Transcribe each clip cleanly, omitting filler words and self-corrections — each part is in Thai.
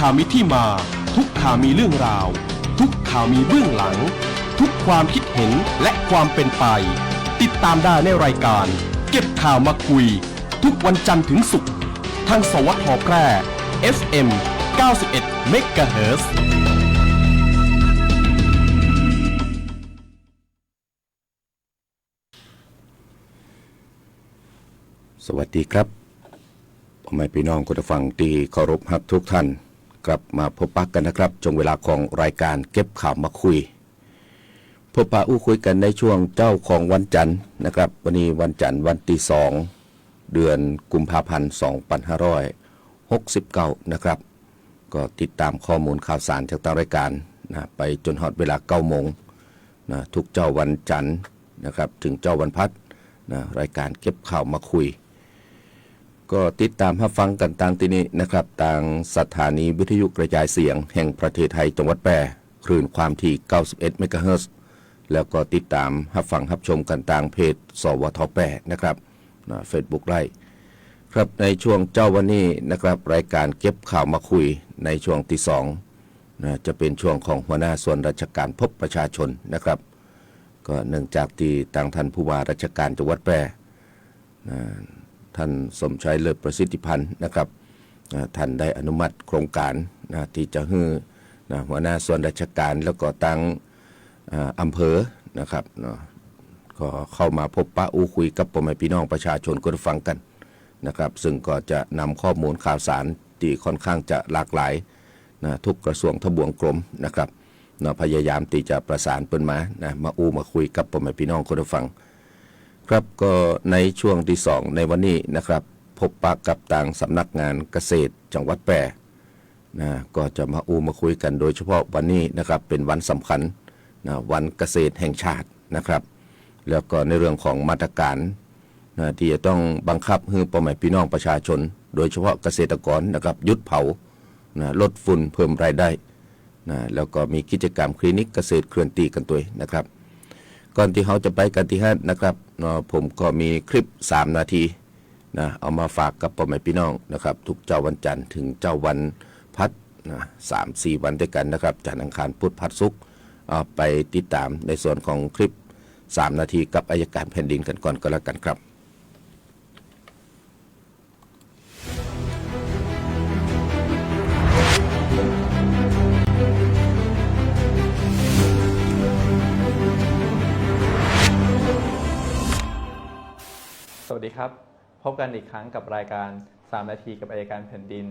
ข่าวมีที่มาทุกข่าวมีเรื่องราวทุกข่าวมีเบื้องหลังทุกความคิดเห็นและความเป็นไปติดตามได้ในรายการเก็บข่าวมาคุยทุกวันจันทร์ถึงศุกร์ทางสวทแพร่ FM 91 เมกะเฮิรตซ์สวัสดีครับพ่อแม่พี่น้องคนฟังที่เคารพรักทุกท่านกลับมาพบปะกันนะครับจงเวลาของรายการเก็บข่าวมาคุยพบปะคุยกันในช่วงเจ้าของวันจันทร์นะครับวันนี้วันจันทร์วันที่2เดือนกุมภาพันธ์2569นะครับก็ติดตามข้อมูลข่าวสารจากทางรายการนะไปจนฮอดเวลา 9 โมงนะทุกเจ้าวันจันทร์นะครับถึงเจ้าวันพัดนะรายการเก็บข่าวมาคุยก็ติดตามรับฟังกันทางที่นี้นะครับทางสถานีวิทยุกระจายเสียงแห่งประเทศไทยจังหวัดแพร่คลื่นความถี่ 91 เมกะเฮิรตซ์แล้วก็ติดตามรับฟังรับชมกันทางเพจสวทแพร่นะครับเฟซบุ๊กไลฟ์ครับในช่วงเจ้าวันนี้นะครับรายการเก็บข่าวมาคุยในช่วงที่2จะเป็นช่วงของหัวหน้าส่วนราชการพบประชาชนนะครับก็เนื่องจากที่ทางท่านผู้ว่าราชการจังหวัดแพร่ท่านสมชัยเลิศประสิทธิพันธ์นะครับท่านได้อนุมัติโครงการที่จะให้หัวหน้าส่วนราชการแล้วก็ตั้งอำเภอนะครับก็เข้ามาพบปะคุยกับพ่อแม่พี่น้องประชาชนก็ฟังกันนะครับซึ่งก็จะนำข้อมูลข่าวสารที่ค่อนข้างจะหลากหลายทุกกระทรวงทบวงกรมนะครับพยายามที่จะประสานเปิ้นมามาคุยกับพ่อแม่พี่น้องคนฟังครับก็ในช่วงที่2ในวันนี้นะครับพบปะกับทางสำนักงานเกษตรจังหวัดแพร่ก็จะมาคุยกันโดยเฉพาะวันนี้นะครับเป็นวันสำคัญวันเกษตรแห่งชาตินะครับแล้วก็ในเรื่องของมาตรการที่จะต้องบังคับให้พ่อแม่พี่น้องประชาชนโดยเฉพาะเกษตรกรนะครับหยุดเผาลดฝุ่นเพิ่มรายได้แล้วก็มีกิจกรรมคลินิกเกษตรเคลื่อนที่กันตัวนะครับก่อนที่เขาจะไปกันที่5นะครับผมก็มีคลิป3นาทีเอามาฝากกับพ่อแม่พี่น้องนะครับทุกเจ้าวันจันทร์ถึงเจ้าวันพัด3-4 วันด้วยกันนะครับจันทร์อังคารพุธพฤหัสศุกร์ไปติดตามในส่วนของคลิป3นาทีกับอัยการแผ่นดินกันก่อนก็แล้วกันครับสวัสดีครับพบกันอีกครั้งกับรายการ3นาทีกับอัยการแผ่นดิน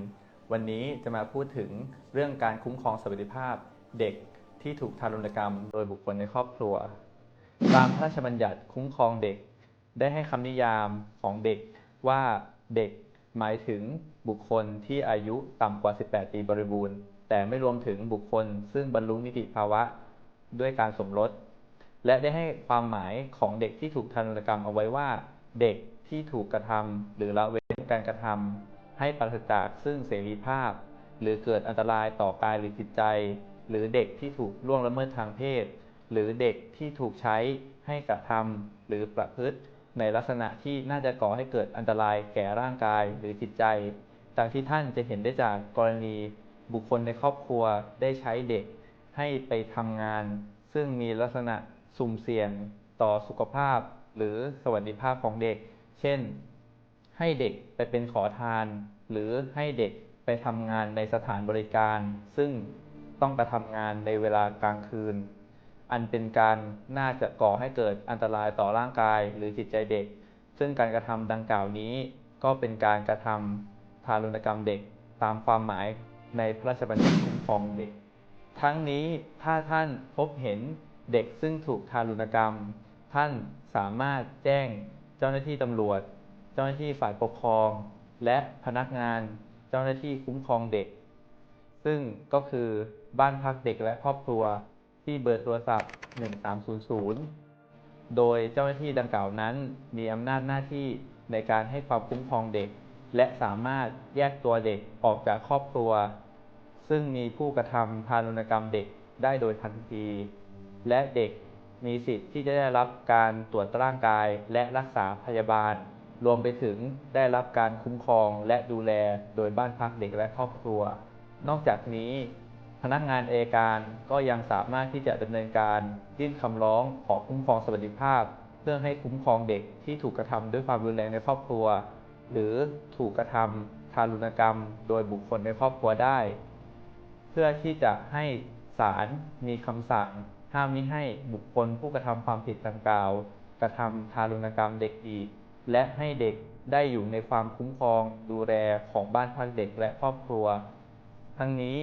วันนี้จะมาพูดถึงเรื่องการคุ้มครองสวัสดิภาพเด็กที่ถูกทารุณกรรมโดยบุคคลในครอบครัวตามพระราชบัญญัติคุ้มครองเด็กได้ให้คำนิยามของเด็กว่าเด็กหมายถึงบุคคลที่อายุต่ำกว่า18 ปีบริบูรณ์แต่ไม่รวมถึงบุคคลซึ่งบรรลุนิติภาวะด้วยการสมรสและได้ให้ความหมายของเด็กที่ถูกทารุณกรรมเอาไว้ว่าเด็กที่ถูกกระทำหรือละเว้นการกระทำให้ปราศจากซึ่งเสรีภาพหรือเกิดอันตรายต่อกายหรือจิตใจหรือเด็กที่ถูกล่วงละเมิดทางเพศหรือเด็กที่ถูกใช้ให้กระทำหรือประพฤติในลักษณะที่น่าจะก่อให้เกิดอันตรายแก่ร่างกายหรือจิตใจดังที่ท่านจะเห็นได้จากกรณีบุคคลในครอบครัวได้ใช้เด็กให้ไปทำงานซึ่งมีลักษณะสุ่มเสี่ยงต่อสุขภาพหรือสวัสดิภาพของเด็กเช่นให้เด็กไปเป็นขอทานหรือให้เด็กไปทำงานในสถานบริการซึ่งต้องกระทำงานในเวลากลางคืนอันเป็นการน่าจะก่อให้เกิดอันตรายต่อร่างกายหรือจิตใจเด็กซึ่งการกระทำดังกล่าวนี้ก็เป็นการกระทำทารุณกรรมเด็กตามความหมายในพระราชบัญญัติคุ้มครองเด็กทั้งนี้ถ้าท่านพบเห็นเด็กซึ่งถูกทารุณกรรมท่านสามารถแจ้งเจ้าหน้าที่ตำรวจเจ้าหน้าที่ฝ่ายปกครองและพนักงานเจ้าหน้าที่คุ้มครองเด็กซึ่งก็คือบ้านพักเด็กและครอบครัวที่เบอร์โทรศัพท์1300โดยเจ้าหน้าที่ดังกล่าวนั้นมีอำนาจหน้าที่ในการให้ความคุ้มครองเด็กและสามารถแยกตัวเด็กออกจากครอบครัวซึ่งมีผู้กระทำทารุณกรรมเด็กได้โดยทันทีและเด็กมีสิทธิ์ที่จะได้รับการตรวจร่างกายและรักษาพยาบาลรวมไปถึงได้รับการคุ้มครองและดูแลโดยบ้านพักเด็กและครอบครัว นอกจากนี้พนักงานอัยการก็ยังสามารถที่จะดำเนินการยื่นคำร้องขอคุ้มครองสวัสดิภาพเพื่อให้คุ้มครองเด็กที่ถูกกระทำด้วยความรุนแรงในครอบครัวหรือถูกกระทำทารุณกรรมโดยบุคคลในครอบครัวได้เพื่อที่จะให้ศาลมีคำสั่งห้ามมิให้บุคคลผู้กระทำความผิดดังกล่าวกระทำทารุณกรรมเด็กอีกและให้เด็กได้อยู่ในความคุ้มครองดูแลของบ้านพักเด็กและครอบครัวทั้งนี้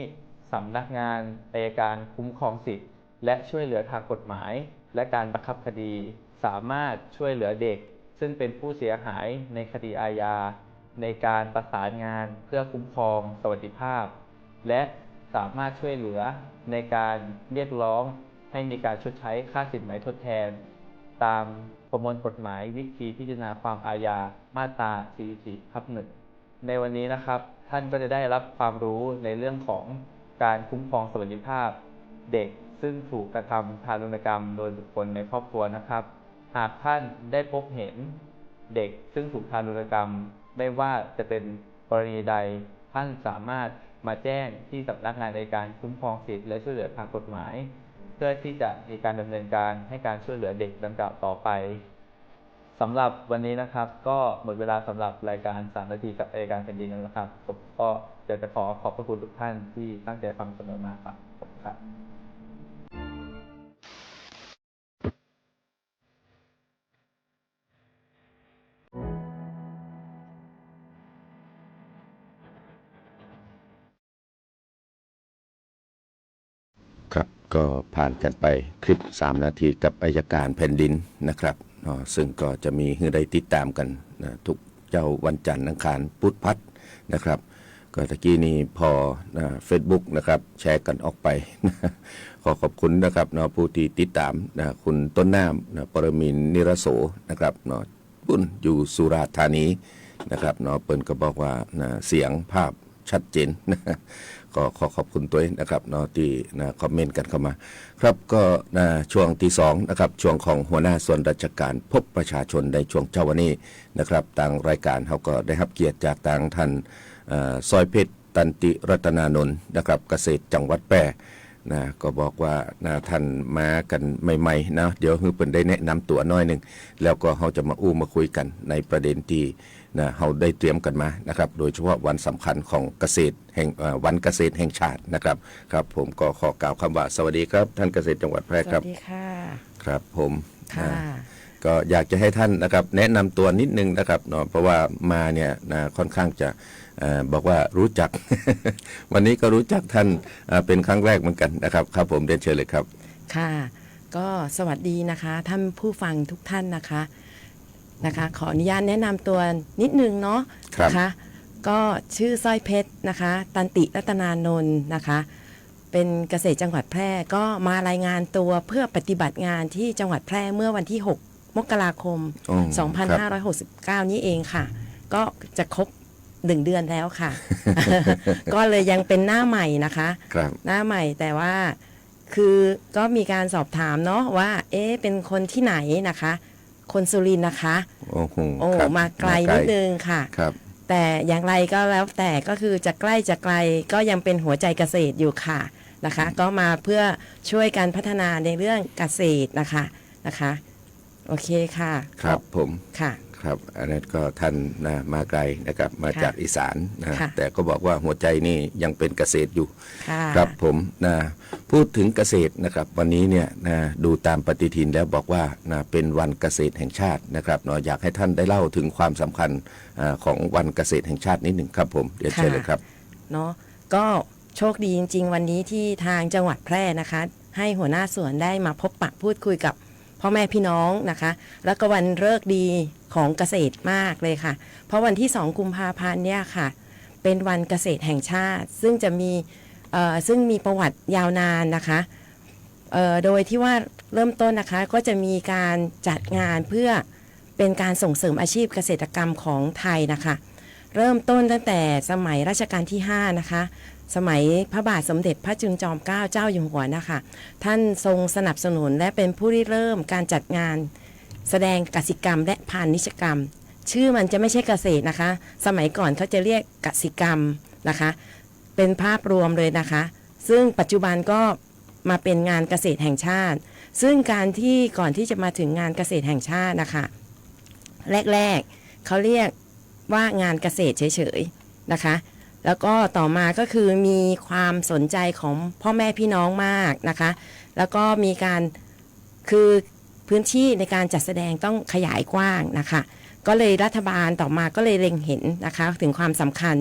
สำนักงานอัยการคุ้มครองสิทธิและช่วยเหลือทางกฎหมายและการบังคับคดีสามารถช่วยเหลือเด็กซึ่งเป็นผู้เสียหายในคดีอาญาในการประสานงานเพื่อคุ้มครองสวัสดิภาพและสามารถช่วยเหลือในการเรียกร้องให้มีการชดใช้ค่าสินไหมทดแทนตามประมวลกฎหมายวิธีพิจารณาความอาญามาตรา 44/1 ในวันนี้นะครับท่านก็จะได้รับความรู้ในเรื่องของการคุ้มครองสวัสดิภาพเด็กซึ่งถูกกระทำทารุณกรรมโดยบุคคลในครอบครัวนะครับหากท่านได้พบเห็นเด็กซึ่งถูกทารุณกรรมไม่ว่าจะเป็นกรณีใดท่านสามารถมาแจ้งที่สำนักงานอัยการคุ้มครองสิทธิและช่วยเหลือทางกฎหมายเพื่อที่จะมีการดำเนินการให้การช่วยเหลือเด็กดังกล่าวต่อไปสำหรับวันนี้นะครับก็หมดเวลาสำหรับรายการ3 นาทีกับอัยการแผ่นดินแล้วนะครับผมก็อยากจะขอบพระคุณทุกท่านที่ตั้งใจฟังเสมอมาครับครับก็ผ่านกันไปคลิป3 นาทีกับอัยการแผ่นดินนะครับซึ่งก็จะมีให้ได้ติดตามกันนะทุกเจ้าวันจันทร์อังคารพุธพัดนะครับก็ตะกี้นี้พอFacebook นะครับแชร์กันออกไปนะขอขอบคุณนะครับผู้ที่ติดตามนะคุณต้นน้ำปรมินทร์นิรโสนะครับปุ้นอยู่สุราษฎร์ธานีนะครับเปิ้นก็บอกว่าเสียงภาพชัดเจนนะก็ขอขอบคุณตัวนะครับที่คอมเมนต์กันเข้ามาครับก็ช่วงที่2นะครับช่วงของหัวหน้าส่วนราชการพบประชาชนในช่วงเช้าวันนี้นะครับทางรายการเขาก็ได้รับเกียรติจากทางท่านซอยเพชรตันติรัตนานนท์นะครับเกษตรจังหวัดแพร่ก็บอกว่าท่านมากันใหม่ๆนะเดี๋ยวเพิ่นได้แนะนำตัวน้อยหนึ่งแล้วก็เขาจะมามาคุยกันในประเด็นที่เราได้เตรียมกันมานะครับโดยเฉพาะวันสำคัญของเกษตรแห่งวันเกษตรแห่งชาตินะครับครับผมก็ขอกล่าวคำว่าสวัสดีครับท่านเกษตรจังหวัดแพร่ครับสวัสดีค่ะครับผมค่ะก็อยากจะให้ท่านนะครับแนะนำตัวนิดนึงนะครับเพราะว่ามาเนี่ยค่อนข้างจะบอกว่ารู้จัก วันนี้ก็รู้จักท่านเป็นครั้งแรกเหมือนกันนะครับครับผมเรียนเชิญเลยครับค่ะก็สวัสดีนะคะท่านผู้ฟังทุกท่านนะคะขออนุญาตแนะนำตัวนิดนึงเนาะนะคะก็ชื่อสร้อยเพชรนะคะตันติรัตนานนท์นะคะเป็นเกษตรจังหวัดแพร่ก็มารายงานตัวเพื่อปฏิบัติงานที่จังหวัดแพร่เมื่อวันที่6 มกราคม 2569 นี้เองค่ะก็จะครบ1 เดือนแล้วค่ะ ก็เลยยังเป็นหน้าใหม่นะคะหน้าใหม่แต่ว่าคือก็มีการสอบถามเนาะว่าเป็นคนที่ไหนนะคะคนสุรินทร์นะคะโอ้มาไกลนิดนึงค่ะแต่อย่างไรก็แล้วแต่ก็คือจะใกล้จะไกลก็ยังเป็นหัวใจเกษตรอยู่ค่ะนะคะก็มาเพื่อช่วยกันพัฒนาในเรื่องเกษตรนะคะโอเคค่ะครับผมค่ะครับอันนั้นก็ท่านมาไกลนะครับมาจากอีสานแต่ก็บอกว่าหัวใจนี่ยังเป็นเกษตรอยู่ครับผมพูดถึงเกษตรนะครับวันนี้เนี่ยดูตามปฏิทินแล้วบอกว่าเป็นวันเกษตรแห่งชาตินะครับอยากให้ท่านได้เล่าถึงความสำคัญของวันเกษตรแห่งชาตินิดหนึ่งครับผมเรียนเชิญเลยครับเนาะก็โชคดีจริงๆวันนี้ที่ทางจังหวัดแพร่นะคะให้หัวหน้าส่วนได้มาพบปะพูดคุยกับพ่อแม่พี่น้องนะคะแล้วก็วันฤกษ์ดีของเกษตรมากเลยค่ะเพราะวันที่2 กุมภาพันธ์เนี่ยค่ะเป็นวันเกษตรแห่งชาติซึ่งจะมีซึ่งมีประวัติยาวนานนะคะโดยที่ว่าเริ่มต้นนะคะก็จะมีการจัดงานเพื่อเป็นการส่งเสริมอาชีพเกษตรกรรมของไทยนะคะเริ่มต้นตั้งแต่สมัยรัชกาลที่5นะคะสมัยพระบาทสมเด็จพระจุลจอมเกล้าเจ้าอยู่หัวนะคะท่านทรงสนับสนุนและเป็นผู้ริเริ่มการจัดงานแสดงกสิกรรมและพาณิชยกรรมชื่อมันจะไม่ใช่เกษตรนะคะสมัยก่อนเขาจะเรียกกสิกรรมนะคะ เป็นภาพรวมเลยนะคะ ซึ่งปัจจุบันก็มาเป็นงานเกษตรแห่งชาติ ซึ่งการที่ก่อนที่จะมาถึงงานเกษตรแห่งชาตินะคะแรกๆเขาเรียกว่างานเกษตรเฉยๆนะคะแล้วก็ต่อมาก็คือมีความสนใจของพ่อแม่พี่น้องมากนะคะแล้วก็มีการคือพื้นที่ในการจัดแสดงต้องขยายกว้างนะคะก็เลยรัฐบาลต่อมาก็เลยเล็งเห็นนะคะถึงความสำคัญ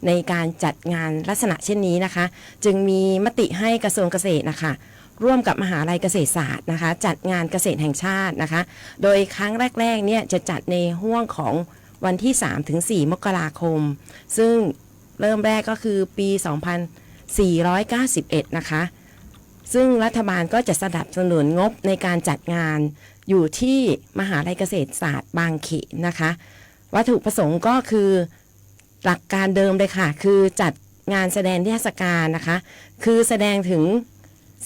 ในการจัดงานลักษณะเช่นนี้นะคะจึงมีมติให้กระทรวงเกษตรนะคะร่วมกับมหาลัยเกษตรศาสตร์นะคะจัดงานเกษตรแห่งชาตินะคะโดยครั้งแรกๆเนี่ยจะจัดในห้วงของวันที่ 3-4 มกราคมซึ่งเริ่มแรกก็คือปี 2491 นะคะซึ่งรัฐบาลก็จะสนับสนุนงบในการจัดงานอยู่ที่มหาลัยเกษตรศาสตร์บางเขนนะคะวัตถุประสงค์ก็คือหลักการเดิมเลยค่ะคือจัดงานแสดงนิทรรศการนะคะคือแสดงถึง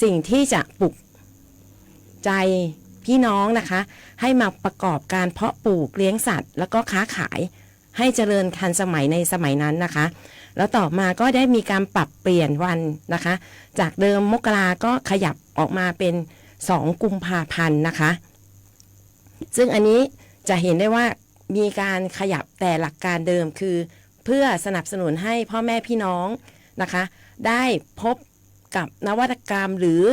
สิ่งที่จะปลุกใจพี่น้องนะคะให้มาประกอบการเพาะปลูกเลี้ยงสัตว์แล้วก็ค้าขายให้เจริญทันสมัยในสมัยนั้นนะคะแล้วต่อมาก็ได้มีการปรับเปลี่ยนวันนะคะจากเดิมมกราก็ขยับออกมาเป็น2 กุมภาพันธ์นะคะซึ่งอันนี้จะเห็นได้ว่ามีการขยับแต่หลักการเดิมคือเพื่อสนับสนุนให้พ่อแม่พี่น้องนะคะได้พบกับนวัตกรรมหรือ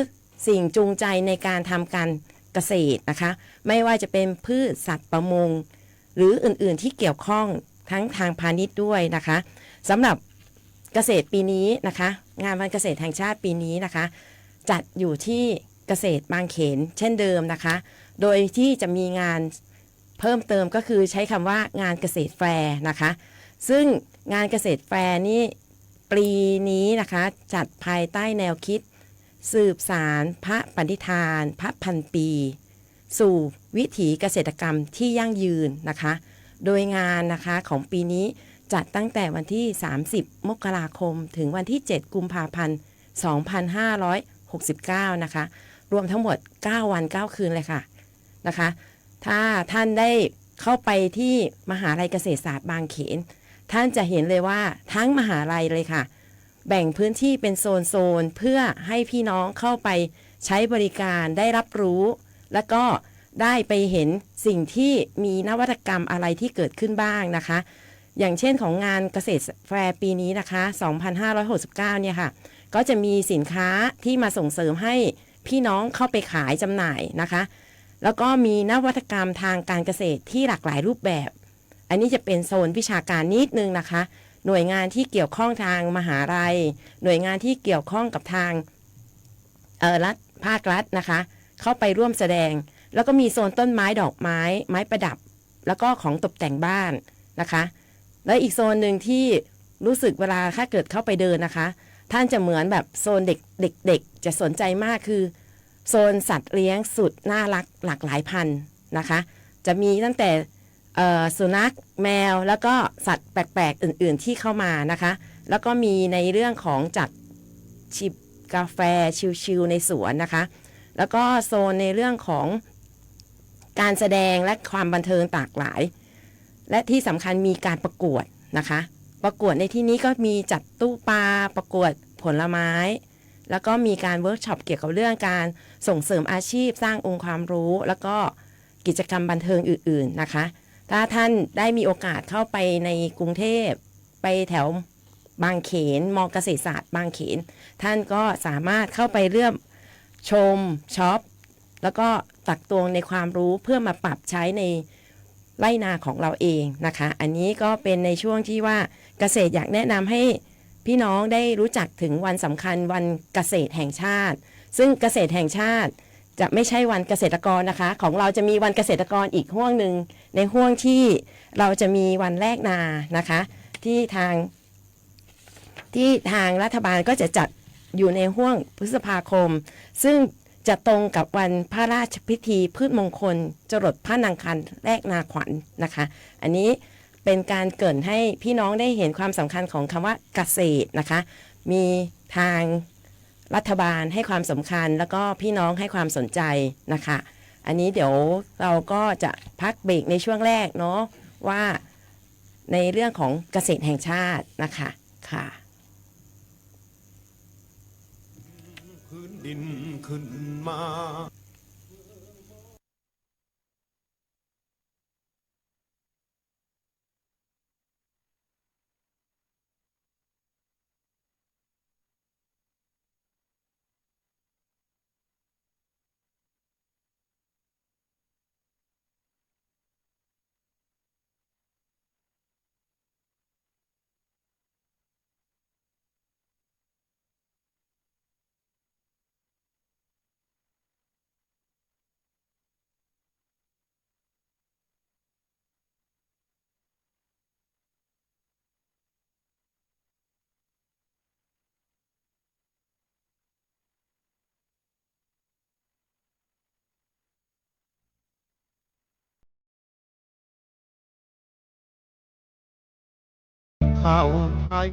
สิ่งจูงใจในการทำการเกษตรนะคะไม่ว่าจะเป็นพืชสัตว์ประมงหรืออื่นๆที่เกี่ยวข้องทั้งทางพาณิชย์ด้วยนะคะสำหรับเกษตรปีนี้นะคะงานวันเกษตรแห่งชาติปีนี้นะคะจัดอยู่ที่เกษตรบางเขนเช่นเดิมนะคะโดยที่จะมีงานเพิ่มเติมก็คือใช้คำว่างานเกษตรแฟร์นะคะซึ่งงานเกษตรแฟร์นี่ปีนี้นะคะจัดภายใต้แนวคิดสืบสารพระปณิธานพระพันปี สู่วิถีเกษตรกรรมที่ยั่งยืนนะคะโดยงานนะคะของปีนี้จัดตั้งแต่วันที่30 มกราคมถึงวันที่ 7 กุมภาพันธ์ 2569 นะคะรวมทั้งหมด 9 วัน 9 คืนเลยค่ะนะคะถ้าท่านได้เข้าไปที่มหาลัยเกษตรศาสตร์บางเขนท่านจะเห็นเลยว่าทั้งมหาลัยเลยค่ะแบ่งพื้นที่เป็นโซนๆเพื่อให้พี่น้องเข้าไปใช้บริการได้รับรู้แล้วก็ได้ไปเห็นสิ่งที่มีนวัตกรรมอะไรที่เกิดขึ้นบ้างนะคะอย่างเช่นของงานเกษตรแฟร์ปีนี้นะคะ2569เนี่ยค่ะก็จะมีสินค้าที่มาส่งเสริมให้พี่น้องเข้าไปขายจำหน่ายนะคะแล้วก็มีนวัตกรรมทางการเกษตรที่หลากหลายรูปแบบอันนี้จะเป็นโซนวิชาการนิดนึงนะคะหน่วยงานที่เกี่ยวข้องทางมหาลัยหน่วยงานที่เกี่ยวข้องกับทางรัฐภาครัฐนะคะเข้าไปร่วมแสดงแล้วก็มีโซนต้นไม้ดอกไม้ไม้ประดับแล้วก็ของตกแต่งบ้านนะคะและอีกโซนหนึ่งที่รู้สึกเวลาถ้าเกิดเข้าไปเดินนะคะท่านจะเหมือนแบบโซนเด็กจะสนใจมากคือโซนสัตว์เลี้ยงสุดน่ารักหลากหลายพันธุ์นะคะจะมีตั้งแต่สุนัขแมวแล้วก็สัตว์แปลกๆอื่นๆที่เข้ามานะคะแล้วก็มีในเรื่องของจัดชิบกาแฟชิลๆในสวนนะคะแล้วก็โซนในเรื่องของการแสดงและความบันเทิงหลากหลายและที่สำคัญมีการประกวดนะคะประกวดในที่นี้ก็มีจัดตู้ปลาประกวดผลไม้แล้วก็มีการเวิร์กช็อปเกี่ยวกับเรื่องการส่งเสริมอาชีพสร้างองค์ความรู้แล้วก็กิจกรรมบันเทิงอื่นๆนะคะถ้าท่านได้มีโอกาสเข้าไปในกรุงเทพไปแถวบางเขนมอเกษตรศาสตร์บางเขนท่านก็สามารถเข้าไปเรื่อมชมช็อปแล้วก็ตักตวงในความรู้เพื่อมาปรับใช้ในไร่นาของเราเองนะคะอันนี้ก็เป็นในช่วงที่ว่าเกษตรอยากแนะนำให้พี่น้องได้รู้จักถึงวันสำคัญวันเกษตรแห่งชาติซึ่งเกษตรแห่งชาติจะไม่ใช่วันเกษตรกรนะคะของเราจะมีวันเกษตรกรอีกห่วงหนึ่งในห่วงที่เราจะมีวันแรกนานะคะที่ทางรัฐบาลก็จะจัดอยู่ในห่วงพฤษภาคมซึ่งจะตรงกับวันพระราชพิธีพืชมงคลจรดพระนางคันแรกนาขวัญ นะคะอันนี้เป็นการเกริ่นให้พี่น้องได้เห็นความสำคัญของคำว่าเกษตรนะคะมีทางรัฐบาลให้ความสำคัญแล้วก็พี่น้องให้ความสนใจนะคะอันนี้เดี๋ยวเราก็จะพักเบรกในช่วงแรกเนาะว่าในเรื่องของเกษตรแห่งชาตินะคะค่ะ ขึ้นมา ข่าวไทย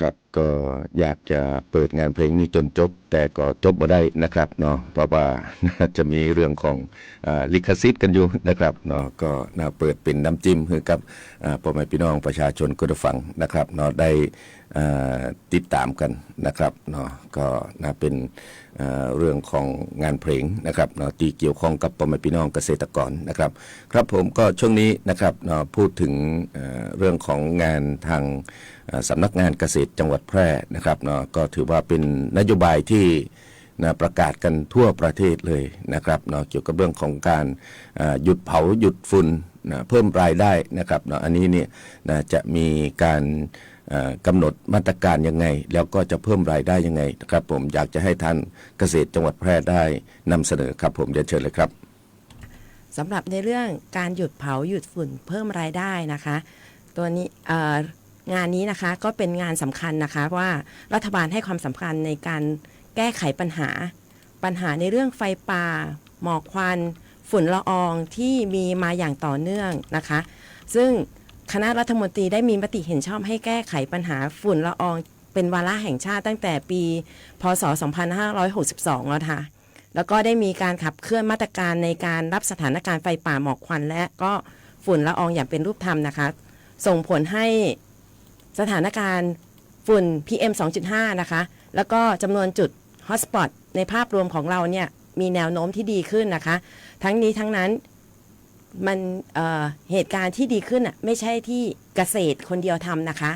ครับก็อยากจะเปิดงานเพลงนี้จนจบแต่ก็จบบ่ได้นะครับเนาะเพราะว่า จะมีเรื่องของลิขสิทธิ์กันอยู่นะครับเนาะก็เปิดเป็นน้ำจิ้มให้กับพ่อแม่พี่น้องประชาชนก็ได้ฟังนะครับเนาะได้ติดตามกันนะครับเนาะก็เป็นเรื่องของงานเพลงนะครับเนาะที่เกี่ยวข้องกับพ่อแม่พี่น้องเกษตรกรนะครับครับผมก็ช่วงนี้นะครับเนาะพูดถึงเรื่องของงานทางสำนักงานเกษตรจังหวัดแพร่นะครับเนาะก็ถือว่าเป็นนโยบายที่ประกาศกันทั่วประเทศเลยนะครับเนาะเกี่ยวกับเรื่องของการหยุดเผาหยุดฝุ่นเพิ่มรายได้นะครับเนาะอันนี้เนี่ยจะมีการกำหนดมาตรการยังไงแล้วก็จะเพิ่มรายได้ยังไงนะครับผมอยากจะให้ท่านเกษตรจังหวัดแพร่ได้นำเสนอครับผมเรียนเชิญเลยครับ สำหรับในเรื่องการหยุดเผาหยุดฝุ่นเพิ่มรายได้นะคะตัวนี้งานนี้นะคะก็เป็นงานสำคัญนะคะว่ารัฐบาลให้ความสำคัญในการแก้ไขปัญหาในเรื่องไฟป่าหมอกควันฝุ่นละอองที่มีมาอย่างต่อเนื่องนะคะซึ่งคณะรัฐมนตรีได้มีมติเห็นชอบให้แก้ไขปัญหาฝุ่นละอองเป็นวาระแห่งชาติตั้งแต่ปีพศ 2562 แล้วค่ะแล้วก็ได้มีการขับเคลื่อนมาตรการในการรับสถานการณ์ไฟป่าหมอกควันและก็ฝุ่นละอองอย่างเป็นรูปธรรมนะคะส่งผลให้สถานการณ์ฝุ่น PM 2.5 นะคะแล้วก็จำนวนจุดฮอตสปอตในภาพรวมของเราเนี่ยมีแนวโน้มที่ดีขึ้นนะคะทั้งนี้ทั้งนั้นมันเหตุการณ์ที่ดีขึ้นไม่ใช่ที่เกษตรคนเดียวทำนะคะ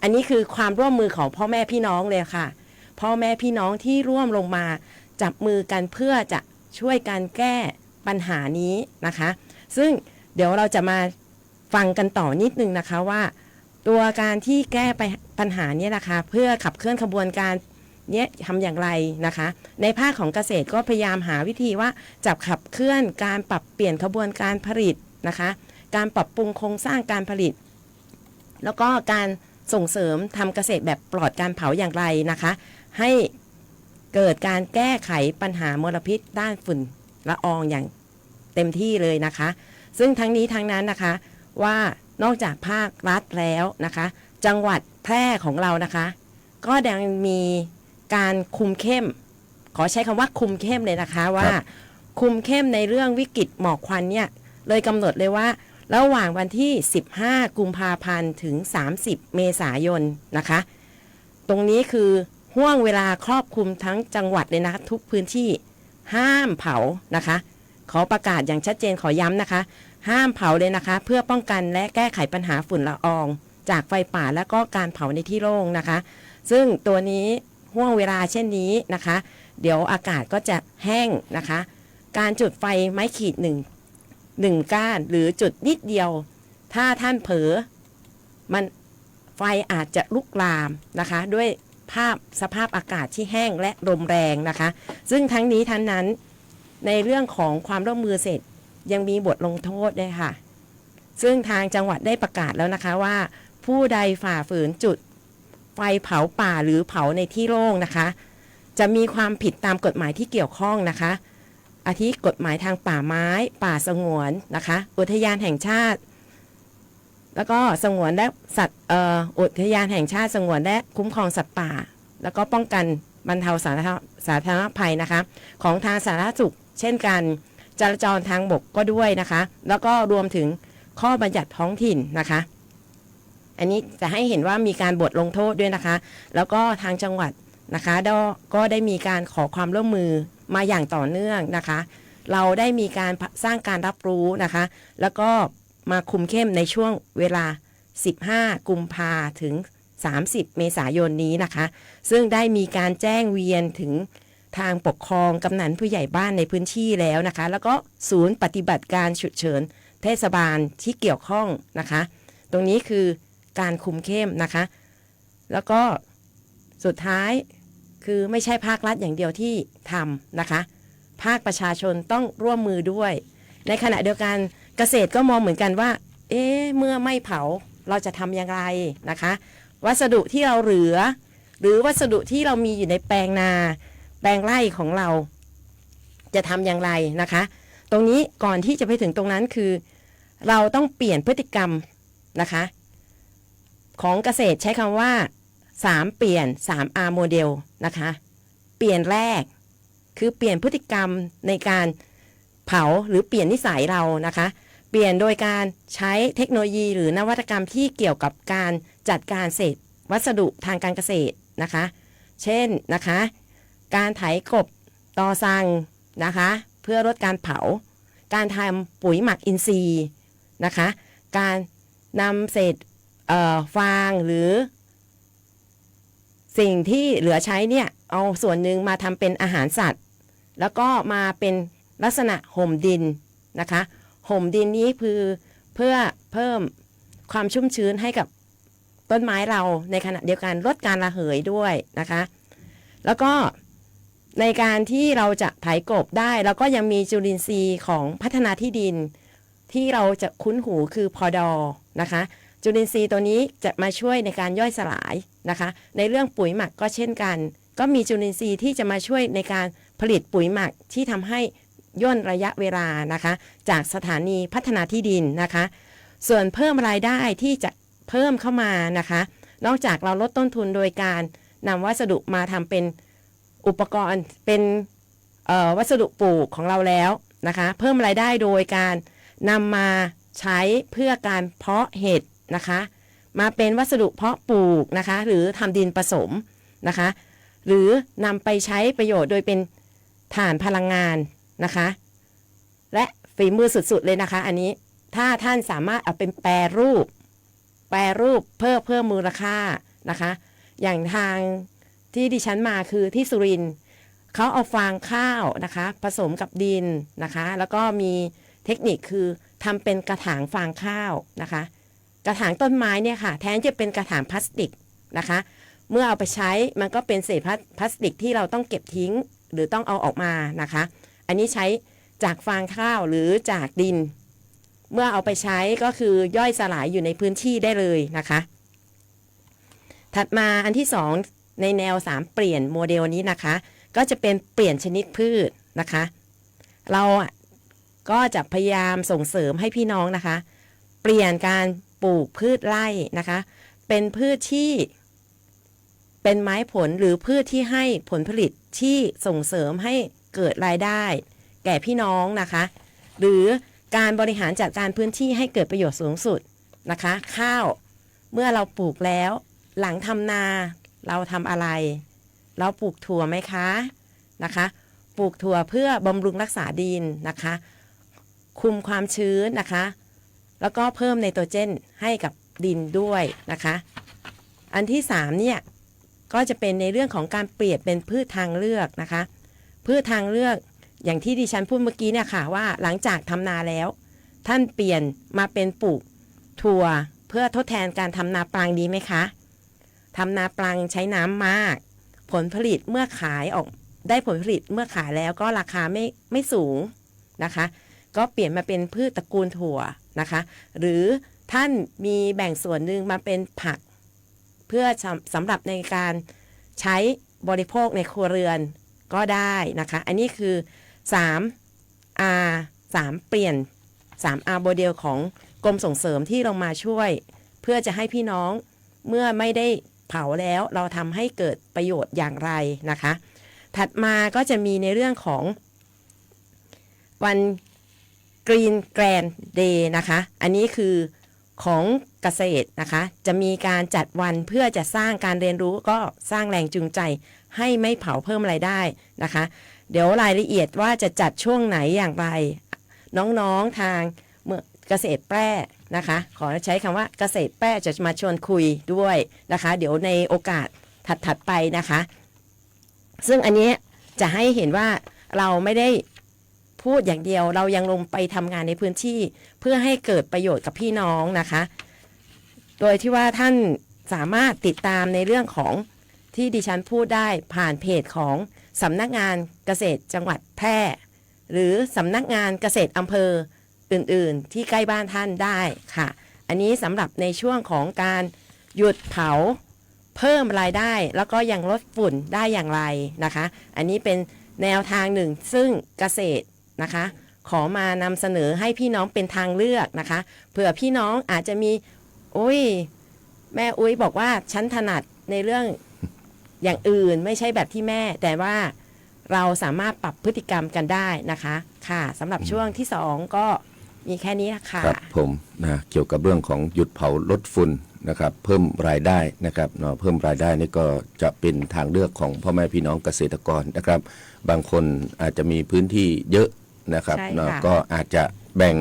อันนี้คือความร่วมมือของพ่อแม่พี่น้องเลยค่ะพ่อแม่พี่น้องที่ร่วมลงมาจับมือกันเพื่อจะช่วยกันแก้ปัญหานี้นะคะซึ่งเดี๋ยวเราจะมาฟังกันต่อนิดนึงนะคะว่าตัวการที่แก้ปัญหานี้นะคะเพื่อขับเคลื่อนขบวนการนี้ทำอย่างไรนะคะในภาคของเกษตรก็พยายามหาวิธีว่าจะขับเคลื่อนการปรับเปลี่ยนขบวนการผลิตนะคะการปรับปรุงโครงสร้างการผลิตแล้วก็การส่งเสริมทำเกษตรแบบปลอดการเผาอย่างไรนะคะให้เกิดการแก้ไขปัญหามลพิษด้านฝุ่นละอองอย่างเต็มที่เลยนะคะซึ่งทั้งนี้ทั้งนั้นนะคะว่านอกจากภาครัฐแล้วนะคะจังหวัดแพร่ของเรานะคะก็ยังมีการคุมเข้มขอใช้คำว่าคุมเข้มเลยนะคะว่าคุมเข้มในเรื่องวิกฤตหมอกควันเนี่ยเลยกำหนดเลยว่าระหว่างวันที่15กุมภาพันธ์ถึง30เมษายนนะคะตรงนี้คือห่วงเวลาครอบคลุมทั้งจังหวัดเลยนะคะทุกพื้นที่ห้ามเผานะคะขอประกาศอย่างชัดเจนขอย้ำนะคะห้ามเผาเลยนะคะเพื่อป้องกันและแก้ไขปัญหาฝุ่นละอองจากไฟป่าและก็การเผาในที่โล่งนะคะซึ่งตัวนี้ห่วงเวลาเช่นนี้นะคะเดี๋ยวอากาศก็จะแห้งนะคะการจุดไฟไม้ขีดหนึ่งก้านหรือจุดนิดเดียวถ้าท่านเผลอมันไฟอาจจะลุกลามนะคะด้วยสภาพอากาศที่แห้งและลมแรงนะคะซึ่งทั้งนี้ทั้งนั้นในเรื่องของความร่วมมือเสร็จยังมีบทลงโทษด้วยค่ะ ซึ่งทางจังหวัดได้ประกาศแล้วนะคะว่าผู้ใดฝ่าฝืนจุดไฟเผาป่าหรือเผาในที่โล่งนะคะจะมีความผิดตามกฎหมายที่เกี่ยวข้องนะคะอาทิกฎหมายทางป่าไม้ป่าสงวนนะคะอุทยานแห่งชาติแล้วก็สงวนและสัตว์อุทยานแห่งชาติสงวนและคุ้มครองสัตว์ป่าแล้วก็ป้องกันบรรเทาสาธารณภัยนะคะของทางสาธารณสุขเช่นกันจราจรทางบกก็ด้วยนะคะแล้วก็รวมถึงข้อบัญญัติท้องถิ่นนะคะอันนี้จะให้เห็นว่ามีการบทลงโทษด้วยนะคะแล้วก็ทางจังหวัดนะคะก็ได้มีการขอความร่วมมือมาอย่างต่อเนื่องนะคะเราได้มีการสร้างการรับรู้นะคะแล้วก็มาคุมเข้มในช่วงเวลา15 กุมภาถึง30 เมษายนนี้นะคะซึ่งได้มีการแจ้งเวียนถึงทางปกครองกำนันผู้ใหญ่บ้านในพื้นที่แล้วนะคะแล้วก็ศูนย์ปฏิบัติการฉุกเฉินเทศบาลที่เกี่ยวข้องนะคะตรงนี้คือการคุมเข้มนะคะแล้วก็สุดท้ายคือไม่ใช่ภาครัฐอย่างเดียวที่ทำนะคะภาคประชาชนต้องร่วมมือด้วยในขณะเดียวกันเกษตรก็มองเหมือนกันว่าเมื่อไม่เผาเราจะทำอย่างไรนะคะวัสดุที่เราเหลือหรือวัสดุที่เรามีอยู่ในแปลงนาแปลงไร่ของเราจะทำอย่างไรนะคะตรงนี้ก่อนที่จะไปถึงตรงนั้นคือเราต้องเปลี่ยนพฤติกรรมนะคะของเกษตรใช้คำว่า3เปลี่ยน 3R โมเดลนะคะเปลี่ยนแรกคือเปลี่ยนพฤติกรรมในการเผาหรือเปลี่ยนนิสัยเรานะคะเปลี่ยนโดยการใช้เทคโนโลยีหรือนวัตกรรมที่เกี่ยวกับการจัดการเศษวัสดุทางการเกษตรนะคะเช่นนะคะการไถกบตอซังนะคะเพื่อลดการเผาการทำปุ๋ยหมักอินทรีย์นะคะการนำเศษฟางหรือสิ่งที่เหลือใช้เนี่ยเอาส่วนหนึ่งมาทำเป็นอาหารสัตว์แล้วก็มาเป็นลักษณะห่มดินนะคะห่มดินนี้คือเพื่อเพิ่มความชุ่มชื้นให้กับต้นไม้เราในขณะเดียวกันลดการระเหยด้วยนะคะแล้วก็ในการที่เราจะไถกบได้แล้วก็ยังมีจุลินทรีย์ของพัฒนาที่ดินที่เราจะคุ้นหูคือพอดอนะคะจุลินทรีย์ตัวนี้จะมาช่วยในการย่อยสลายนะคะในเรื่องปุ๋ยหมักก็เช่นกันก็มีจุลินทรีย์ที่จะมาช่วยในการผลิตปุ๋ยหมักที่ทำให้ย่นระยะเวลานะคะจากสถานีพัฒนาที่ดินนะคะส่วนเพิ่มรายได้ที่จะเพิ่มเข้ามานะคะนอกจากเราลดต้นทุนโดยการนำวัสดุมาทำเป็นอุปกรณ์เป็นวัสดุปลูกของเราแล้วนะคะเพิ่มรายได้โดยการนำมาใช้เพื่อการเพาะเห็ดนะคะมาเป็นวัสดุเพาะปลูกนะคะหรือทำดินผสมนะคะหรือนำไปใช้ประโยชน์โดยเป็นถ่านพลังงานนะคะและฝีมือสุดๆเลยนะคะอันนี้ถ้าท่านสามารถเอาเป็นแปรรูปเพิ่มมูลค่านะคะอย่างทางที่ดิฉันมาคือที่สุรินทร์เขาเอาฟางข้าวนะคะผสมกับดินนะคะแล้วก็มีเทคนิคคือทำเป็นกระถางฟางข้าวนะคะกระถางต้นไม้เนี่ยค่ะแทนจะเป็นกระถางพลาสติกนะคะเมื่อเอาไปใช้มันก็เป็นเศษพลาสติกที่เราต้องเก็บทิ้งหรือต้องเอาออกมานะคะอันนี้ใช้จากฟางข้าวหรือจากดินเมื่อเอาไปใช้ก็คือย่อยสลายอยู่ในพื้นที่ได้เลยนะคะถัดมาอันที่2ในแนว3เปลี่ยนโมเดลนี้นะคะก็จะเป็นเปลี่ยนชนิดพืชนะคะเราก็จะพยายามส่งเสริมให้พี่น้องนะคะเปลี่ยนการปลูกพืชไร่นะคะเป็นพืชที่เป็นไม้ผลหรือพืชที่ให้ผลผลิตที่ส่งเสริมให้เกิดรายได้แก่พี่น้องนะคะหรือการบริหารจัดการพื้นที่ให้เกิดประโยชน์สูงสุดนะคะข้าวเมื่อเราปลูกแล้วหลังทำนาเราทำอะไรเราปลูกถั่วไหมคะนะคะปลูกถั่วเพื่อบำรุงรักษาดินนะคะคุมความชื้นนะคะแล้วก็เพิ่มไนโตรเจนให้กับดินด้วยนะคะอันที่3เนี่ยก็จะเป็นในเรื่องของการเปลี่ยนเป็นพืชทางเลือกนะคะพืชทางเลือกอย่างที่ดิฉันพูดเมื่อกี้เนี่ยค่ะว่าหลังจากทำนาแล้วท่านเปลี่ยนมาเป็นปลูกถั่วเพื่อทดแทนการทำนาปลังดีไหมคะทำนาปลังใช้น้ำมากผลผลิตเมื่อขายออกได้ผลผลิตเมื่อขายแล้วก็ราคาไม่สูงนะคะ ก็เปลี่ยนมาเป็นพืชตระกูลถั่วนะคะหรือท่านมีแบ่งส่วนหนึ่งมาเป็นผักเพื่อสำหรับในการใช้บริโภคในครัวเรือนก็ได้นะคะอันนี้คือ 3R 3 เปลี่ยน 3R โมเดลของกรมส่งเสริมที่เรามาช่วยเพื่อจะให้พี่น้องเมื่อไม่ได้เผาแล้วเราทำให้เกิดประโยชน์อย่างไรนะคะถัดมาก็จะมีในเรื่องของวัน Green Grand Day นะคะอันนี้คือของเกษตรนะคะจะมีการจัดวันเพื่อจะสร้างการเรียนรู้ก็สร้างแรงจูงใจให้ไม่เผาเพิ่มรายได้นะคะเดี๋ยวรายละเอียดว่าจะจัดช่วงไหนอย่างไรน้องๆทางเมื่อเกษตรแปร่นะคะขอใช้คำว่าเกษตรแปร่จะมาชวนคุยด้วยนะคะเดี๋ยวในโอกาสถัดไปนะคะซึ่งอันนี้จะให้เห็นว่าเราไม่ได้พูดอย่างเดียวเรายังลงไปทำงานในพื้นที่เพื่อให้เกิดประโยชน์กับพี่น้องนะคะโดยที่ว่าท่านสามารถติดตามในเรื่องของที่ดิฉันพูดได้ผ่านเพจของสำนักงานเกษตรจังหวัดแพร่หรือสำนักงานเกษตรอำเภออื่นๆที่ใกล้บ้านท่านได้ค่ะอันนี้สำหรับในช่วงของการหยุดเผาเพิ่มรายได้แล้วก็ยังลดฝุ่นได้อย่างไรนะคะอันนี้เป็นแนวทางหนึ่งซึ่งเกษตรนะคะขอมานำเสนอให้พี่น้องเป็นทางเลือกนะคะเผื่อพี่น้องอาจจะมีแม่อุ้ยบอกว่าฉันถนัดในเรื่องอย่างอื่นไม่ใช่แบบที่แม่แต่ว่าเราสามารถปรับพฤติกรรมกันได้นะคะค่ะสำหรับช่วงที่2ก็มีแค่นี้ค่ะครับผมนะเกี่ยวกับเรื่องของหยุดเผาลดฝุ่นนะครับเพิ่มรายได้นะครับเนาะเพิ่มรายได้นี่ก็จะเป็นทางเลือกของพ่อแม่พี่น้องเกษตรกรนะครับบางคนอาจจะมีพื้นที่เยอะนะครับเนาะก็อาจจะแบ่ง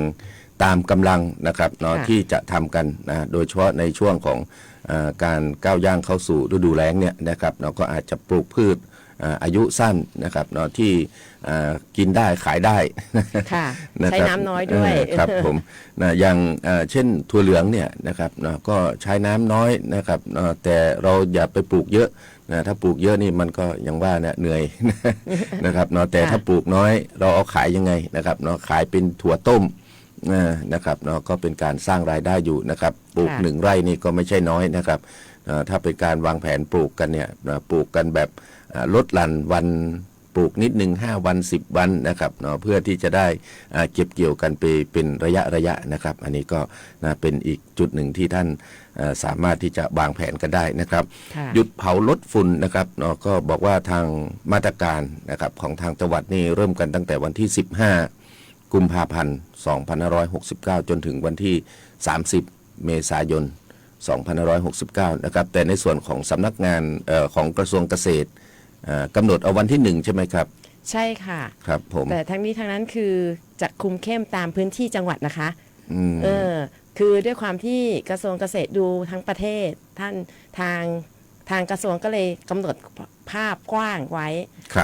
ตามกำลังนะครับเนาะที่จะทำกันนะโดยเฉพาะในช่วงของการก้าวย่างเข้าสู่ฤดูแล้งเนี่ยนะครับเราก็อาจจะปลูกพืชอายุสั้นนะครับเนาะที่กินได้ขายได้ค่ะใช้น้ำน้อยด้วยครับผมนะอย่างเช่นถั่วเหลืองเนี่ยนะครับเนาะก็ใช้น้ำน้อยนะครับแต่เราอย่าไปปลูกเยอะนะถ้าปลูกเยอะนี่มันก็อย่างว่าเนี่ยเหนื่อยนะครับเนาะแต่ถ้าปลูกน้อยเราเอาขายยังไงนะครับเนาะขายเป็นถั่วต้มนะครับเนาะก็เป็นการสร้างรายได้อยู่นะครับปลูก1 ไร่นี่ก็ไม่ใช่น้อยนะครับถ้าเป็นการวางแผนปลูกกันเนี่ยปลูกกันแบบลดหลั่นวันปลูกนิดนึง5 วัน10 วันนะครับเนาะเพื่อที่จะได้เก็บเกี่ยวกันไปเป็นระยะนะครับอันนี้ก็เป็นอีกจุดหนึ่งที่ท่านสามารถที่จะวางแผนกันได้นะครับหยุดเผาลดฝุ่นนะครับเนาะก็บอกว่าทางมาตรการนะครับของทางจังหวัดนี่เริ่มกันตั้งแต่วันที่15 กุมภาพันธ์2569จนถึงวันที่30 เมษายน2569นะครับแต่ในส่วนของสำนักงานของกระทรวงเกษตรกำหนดเอาวันที่1ใช่ไหมครับใช่ค่ะครับผมแต่ทั้งนี้ทั้งนั้นคือจะคุมเข้มตามพื้นที่จังหวัดนะคะคือด้วยความที่กระทรวงเกษตรดูทั้งประเทศท่านทางกระทรวงก็เลยกำหนดภาพกว้างไว้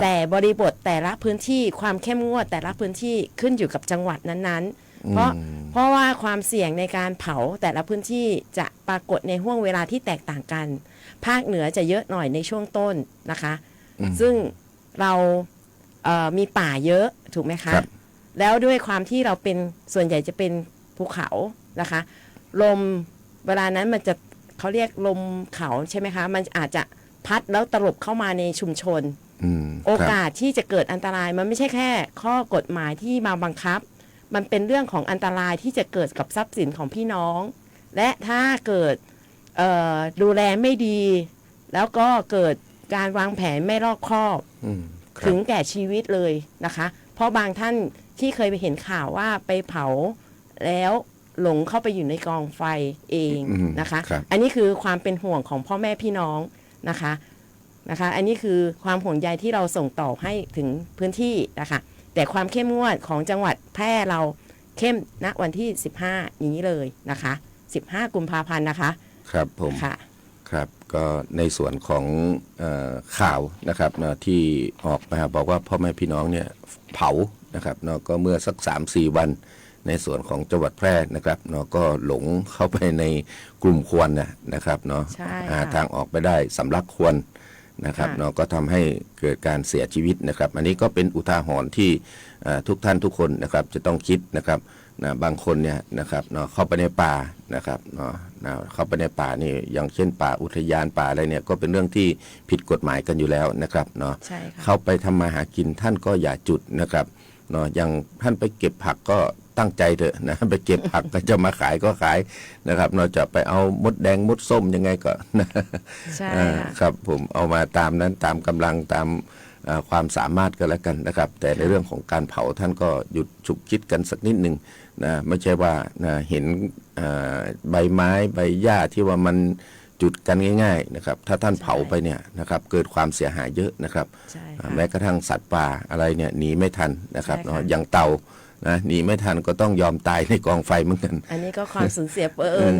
แต่บริบทแต่ละพื้นที่ความเข้มงวดแต่ละพื้นที่ขึ้นอยู่กับจังหวัดนั้นๆเพราะว่าความเสี่ยงในการเผาแต่ละพื้นที่จะปรากฏในห่วงเวลาที่แตกต่างกันภาคเหนือจะเยอะหน่อยในช่วงต้นนะคะซึ่งเรามีป่าเยอะถูกไหมคะแล้วด้วยความที่เราเป็นส่วนใหญ่จะเป็นภูเขานะคะลมเวลานั้นมันจะเขาเรียกลมเขาใช่ไหมคะมันอาจจะพัดแล้วตลบเข้ามาในชุมชนโอกาสที่จะเกิดอันตรายมันไม่ใช่แค่ข้อกฎหมายที่มาบังคับมันเป็นเรื่องของอันตรายที่จะเกิดกับทรัพย์สินของพี่น้องและถ้าเกิดดูแลไม่ดีแล้วก็เกิดการวางแผนไม่รอบคอบถึงแก่ชีวิตเลยนะคะเพราะบางท่านที่เคยไปเห็นข่าวว่าไปเผาแล้วหลงเข้าไปอยู่ในกองไฟเองนะคะอันนี้คือความเป็นห่วงของพ่อแม่พี่น้องนะคะอันนี้คือความห่วงใยที่เราส่งต่อให้ถึงพื้นที่นะคะแต่ความเข้มงวดของจังหวัดแพร่เราเข้มณวันที่15อย่างนี้เลยนะคะ15 กุมภาพันธ์นะคะครับผมค่ะครับก็ในส่วนของข่าวนะครับที่ออกมาบอกว่าพ่อแม่พี่น้องเนี่ยเผานะครับก็เมื่อสัก 3-4 วันในส่วนของจังหวัดแพร่นะครับก็หลงเข้าไปในกลุ่มควนนะครับหาทางออกไปได้สำลักควน นะครับ ค่ะ เนาะก็ทำให้เกิดการเสียชีวิตนะครับ อันนี้ก็เป็นอุทาหรณ์ที่ทุกท่านทุกคนนะครับจะต้องคิดนะครับนะบางคนเนี่ยนะครับเนาะเข้าไปในป่านะครับเนาะเข้าไปในป่านี่อย่างเช่นป่าอุทยานป่าอะไรเนี่ยก็เป็นเรื่องที่ผิดกฎหมายกันอยู่แล้วนะครับเนาะ ใช่ค่ะ เข้าไปทำมาหากินท่านก็อย่าจุดนะครับเนาะอย่างท่านไปเก็บผักก็ตั้งใจเถอะนะไปเก็บผัก ก็จะมาขายก็ขายนะครับเนาะจะไปเอามดแดงมดส้มยังไงก็นะ ใช่ อ่า ค่ะ ครับผมเอามาตามนั้นตามกำลังตามความสามารถก็แล้วกันนะครับ แต่ในเรื่องของการเผาท่านก็หยุดฉุกคิดกันสักนิดหนึ่งนะไม่ใช่ว่านะเห็นใบไม้ใบหญ้าที่ว่ามันจุดกันง่ายๆนะครับถ้าท่านเผาไปเนี่ยนะครับเกิดความเสียหายเยอะนะครับ ใช่ค่ะ แม้กระทั่งสัตว์ป่าอะไรเนี่ยหนีไม่ทันนะครับ ใช่ค่ะ เนาะอย่างเต่านะหนีไม่ทันก็ต้องยอมตายในกองไฟเหมือนกัน อันนี้ก็ความสูญเสีย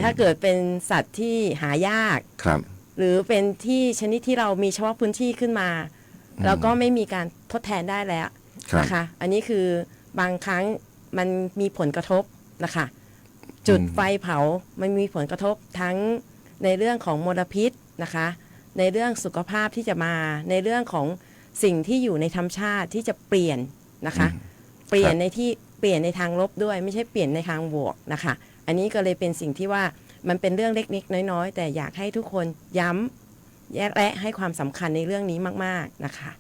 ถ้าเกิดเป็นสัตว์ที่หายาก ครับ หรือเป็นที่ชนิดที่เรามีเฉพาะพื้นที่ขึ้นมา แล้วก็ไม่มีการทดแทนได้แล้ว ครับ นะคะ อันนี้คือบางครั้งมันมีผลกระทบนะคะ จุดไฟเผามันมีผลกระทบทั้งในเรื่องของมลพิษนะคะ ในเรื่องสุขภาพที่จะมาในเรื่องของสิ่งที่อยู่ในธรรมชาติที่จะเปลี่ยนนะคะ เปลี่ยนในที่เปลี่ยนในทางลบด้วยไม่ใช่เปลี่ยนในทางบวกนะคะ อันนี้ก็เลยเป็นสิ่งที่ว่ามันเป็นเรื่องเล็กๆน้อยๆแต่อยากให้ทุกคนย้ำและให้ความสำคัญในเรื่องนี้มากๆนะคะ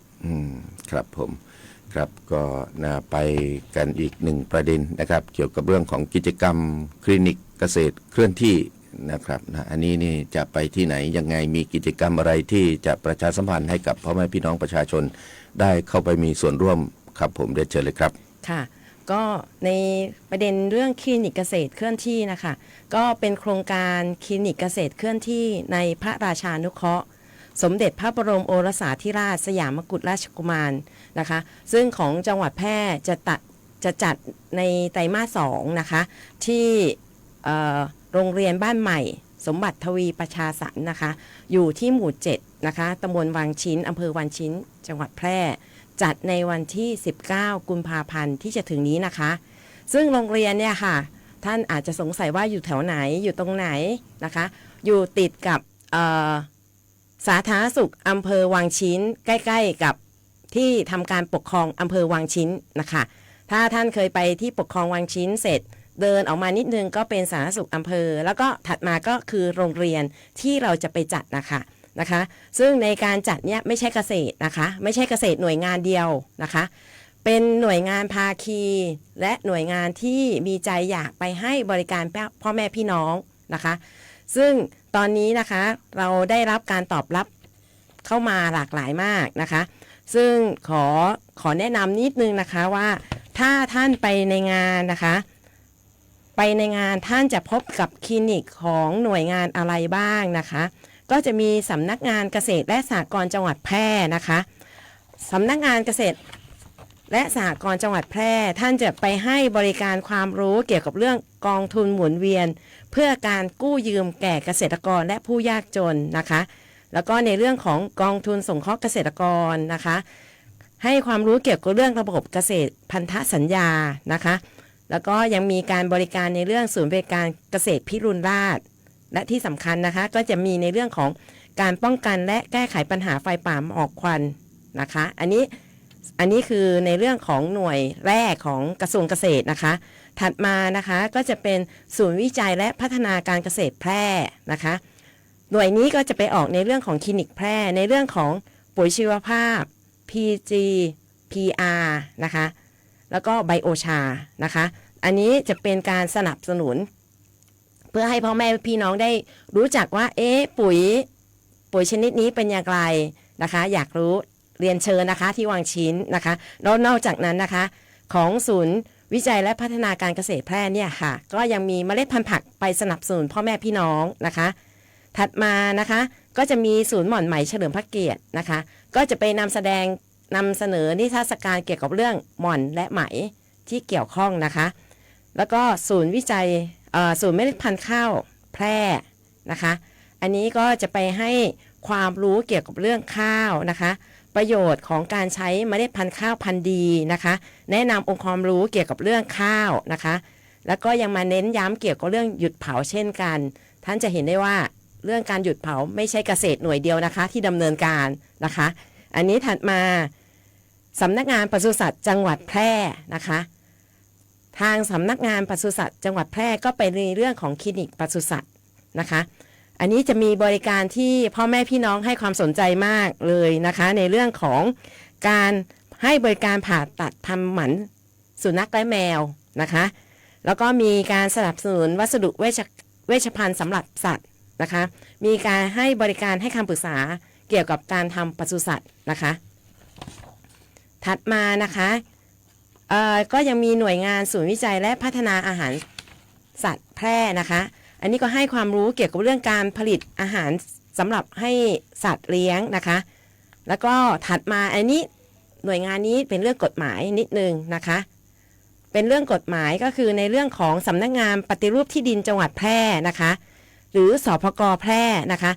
ครับผมครับก็นะไปกันอีกหนึ่งประเด็นนะครับเกี่ยวกับเรื่องของกิจกรรมคลินิกเกษตรเคลื่อนที่นะครับนะอันนี้นี่จะไปที่ไหนยังไงมีกิจกรรมอะไรที่จะประชาสัมพันธ์ให้กับพ่อแม่พี่น้องประชาชนได้เข้าไปมีส่วนร่วมครับผมเรียนเชิญเลยครับ ค่ะ ก็ในประเด็นเรื่องคลินิกเกษตรเคลื่อนที่นะคะก็เป็นโครงการคลินิกเกษตรเคลื่อนที่ในพระราชานุเคราะห์ สมเด็จพระบรมโอรสาธิราชสยามกุฎราชกุมารนะคะซึ่งของจังหวัดแพร่จะจัดในไตรมาส2นะคะที่โรงเรียนบ้านใหม่สมบัติทวีประชาสรรค์นะคะอยู่ที่หมู่7นะคะตำบลวังชิ้นอำเภอวังชิ้นจังหวัดแพร่จัดในวันที่19กุมภาพันธ์ที่จะถึงนี้นะคะซึ่งโรงเรียนเนี่ยค่ะท่านอาจจะสงสัยว่าอยู่แถวไหนอยู่ตรงไหนนะคะอยู่ติดกับสาธารณสุขอำเภอวังชิ้นใกล้ๆกับที่ทำการปกครองอำเภอวังชิ้นนะคะถ้าท่านเคยไปที่ปกครองวังชิ้นเสร็จเดินออกมานิดนึงก็เป็นสาธารณสุขอำเภอแล้วก็ถัดมาก็คือโรงเรียนที่เราจะไปจัดนะคะซึ่งในการจัดเนี่ยไม่ใช่เกษตรนะคะไม่ใช่เกษตรหน่วยงานเดียวนะคะเป็นหน่วยงานภาคีและหน่วยงานที่มีใจอยากไปให้บริการพ่อแม่พี่น้องนะคะซึ่งตอนนี้นะคะเราได้รับการตอบรับเข้ามาหลากหลายมากนะคะซึ่งขอแนะนำนิดนึงนะคะว่าถ้าท่านไปในงานนะคะไปในงานท่านจะพบกับคลินิกของหน่วยงานอะไรบ้างนะคะก็จะมีสำนักงานเกษตรและสหกรณ์จังหวัดแพร่นะคะสำนักงานเกษตรและสหกรณ์จังหวัดแพร่ท่านจะไปให้บริการความรู้เกี่ยวกับเรื่องกองทุนหมุนเวียนเพื่อการกู้ยืมแก่เกษตรกรและผู้ยากจนนะคะแล้วก็ในเรื่องของกองทุนสงเคราะห์เกษตรกรนะคะให้ความรู้เกี่ยวกับเรื่องระบบเกษตรพันธสัญญานะคะแล้วก็ยังมีการบริการในเรื่องศูนย์บริการเกษตรพิรุณราษฎร์และที่สำคัญนะคะก็จะมีในเรื่องของการป้องกันและแก้ไขปัญหาไฟป่าหมอกควันนะคะอันนี้คือในเรื่องของหน่วยแรกของกระทรวงเกษตรนะคะถัดมานะคะก็จะเป็นศูนย์วิจัยและพัฒนาการเกษตรแพร่นะคะหน่วยนี้ก็จะไปออกในเรื่องของคลินิกแพร่ในเรื่องของปุ๋ยชีวภาพ PG PR นะคะแล้วก็ไบโอชานะคะอันนี้จะเป็นการสนับสนุนเพื่อให้พ่อแม่พี่น้องได้รู้จักว่าปุ๋ยชนิดนี้เป็นอย่างไรนะคะอยากรู้เรียนเชิญนะคะที่วังชิ้นนะคะแล้วนอกจากนั้นนะคะของศูนย์วิจัยและพัฒนาการเกษตรแพร่เนี่ยค่ะก็ยังมีเมล็ดพันธุ์ผักไปสนับสนุนพ่อแม่พี่น้องนะคะถัดมานะคะก็จะมีศูนย์หม่อนไหมเฉลิมพระเกียรตินะคะก็จะไปนำเสนอนิทรรศการเกี่ยวกับเรื่องหม่อนและไหมที่เกี่ยวข้องนะคะแล้วก็ศูนย์วิจัยศูนย์เมล็ดพันธุ์ข้าวแพร่นะคะอันนี้ก็จะไปให้ความรู้เกี่ยวกับเรื่องข้าวนะคะประโยชน์ของการใช้เมล็ดพันธุ์ข้าวพันธุ์ดีนะคะแนะนำองค์ความรู้เกี่ยวกับเรื่องข้าวนะคะแล้วก็ยังมาเน้นย้ำเกี่ยวกับเรื่องหยุดเผาเช่นกันท่านจะเห็นได้ว่า เรื่องการหยุดเผาไม่ใช่เกษตรหน่วยเดียวนะคะที่ดำเนินการนะคะ อันนี้ถัดมาสำนักงานปศุสัตว์จังหวัดแพร่นะคะทางสำนักงานปศุสัตว์จังหวัดแพร่ก็ไปในเรื่องของคลินิกปศุสัตว์นะคะอันนี้จะมีบริการที่พ่อแม่พี่น้องให้ความสนใจมากเลยนะคะในเรื่องของการให้บริการผ่าตัดทำหมันสุนัขและแมวนะคะแล้วก็มีการสนับสนุนวัสดุเวชภัณฑ์สำหรับสัตว์นะคะมีการให้บริการให้คำปรึกษาเกี่ยวกับการทำปศุสัตว์นะคะถัดมานะคะก็ยังมีหน่วยงานศูนย์วิจัยและพัฒนาอาหารสัตว์แพร่นะคะอันนี้ก็ให้ความรู้เกี่ยวกับเรื่องการผลิตอาหารสำหรับให้สัตว์เลี้ยงนะคะแล้วก็ถัดมาอันนี้หน่วยงานนี้เป็นเรื่องกฎหมายนิดนึงนะคะเป็นเรื่องกฎหมายก็คือในเรื่องของสำนักงานปฏิรูปที่ดินจังหวัดแพร่นะคะหรือสพก.แพร่นะคะ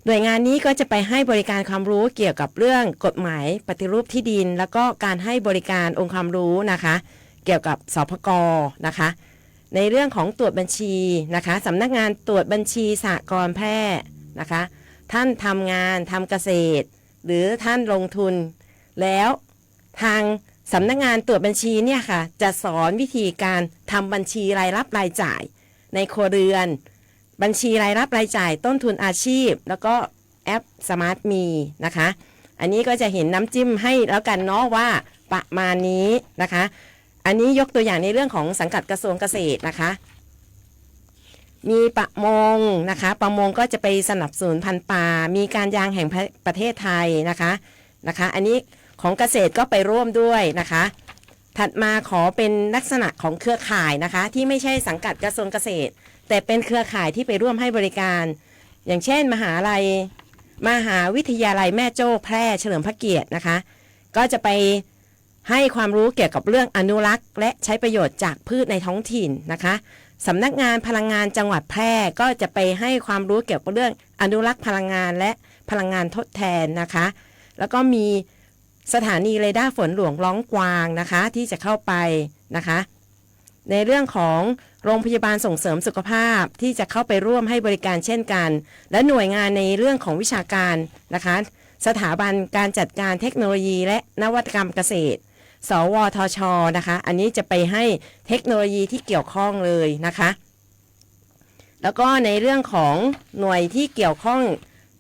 หน่วยงานนี้ก็จะไปให้บริการความรู้เกี่ยวกับเรื่องกฎหมายปฏิรูปที่ดินแล้วก็การให้บริการองค์ความรู้นะคะเกี่ยวกับสพก.นะคะในเรื่องของตรวจบัญชีนะคะสำนักงานตรวจบัญชีสหกรณ์แพร่นะคะท่านทำงานทำเกษตรหรือท่านลงทุนแล้วทางสำนักงานตรวจบัญชีเนี่ยค่ะจะสอนวิธีการทำบัญชีรายรับรายจ่ายในครัวเรือนบัญชีรายรับรายจ่ายต้นทุนอาชีพแล้วก็แอปสมาร์ทมีนะคะอันนี้ก็จะเห็นน้ำจิ้มให้แล้วกันเนาะว่าประมาณนี้นะคะอันนี้ยกตัวอย่างในเรื่องของสังกัดกระทรวงเกษตรนะคะมีประมงนะคะประมงก็จะไปสนับสนุนพันธุ์ปลามีการยางแห่งประเทศไทยนะคะอันนี้ของเกษตรก็ไปร่วมด้วยนะคะถัดมาขอเป็นลักษณะของเครือข่ายนะคะที่ไม่ใช่สังกัดกระทรวงเกษตรแต่เป็นเครือข่ายที่ไปร่วมให้บริการอย่างเช่นมหาวิทยาลัยแม่โจ้แพร่เฉลิมพระเกียรตินะคะก็จะไปให้ความรู้เกี่ยวกับเรื่องอนุรักษ์และใช้ประโยชน์จากพืชในท้องถิ่นนะคะสำนักงานพลังงานจังหวัดแพร่ก็จะไปให้ความรู้เกี่ยวกับเรื่องอนุรักษ์พลังงานและพลังงานทดแทนนะคะแล้วก็มีสถานีเรดาร์ฝนหลวงร้องกวางนะคะที่จะเข้าไปนะคะในเรื่องของโรงพยาบาลส่งเสริมสุขภาพที่จะเข้าไปร่วมให้บริการเช่นกันและหน่วยงานในเรื่องของวิชาการนะคะสถาบันการจัดการเทคโนโลยีและนวัตกรรมเกษตรสวทช.นะคะอันนี้จะไปให้เทคโนโลยีที่เกี่ยวข้องเลยนะคะแล้วก็ในเรื่องของหน่วยที่เกี่ยวข้อง